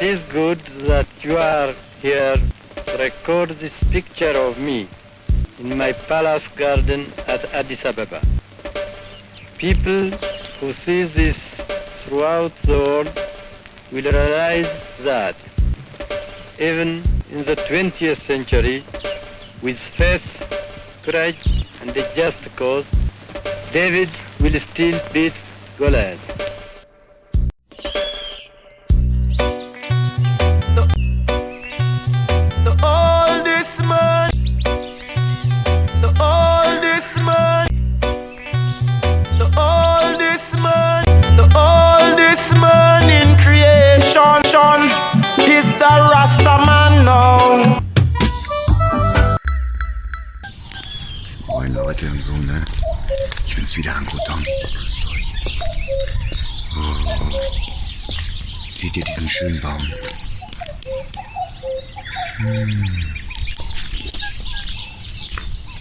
It is good that you are here to record this picture of me in my palace garden at Addis Ababa. People who see this throughout the world will realize that even in the 20th century, with faith, courage, and a just cause, David will still beat Goliath. Moin Leute und so, ne? Ich bin's wieder, AnkuTom. Oh. Seht ihr diesen schönen Baum?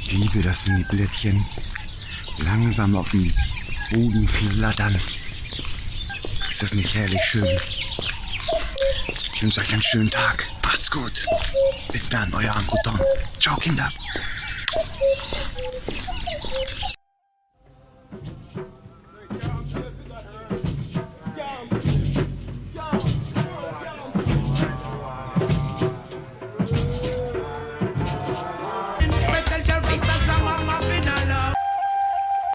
Ich liebe das, wenn die Blättchen langsam auf dem Boden flattern. Ist das nicht herrlich schön? Ich wünsche euch einen schönen Tag. Macht's gut. Bis dann, euer AnkuTom. Ciao, Kinder.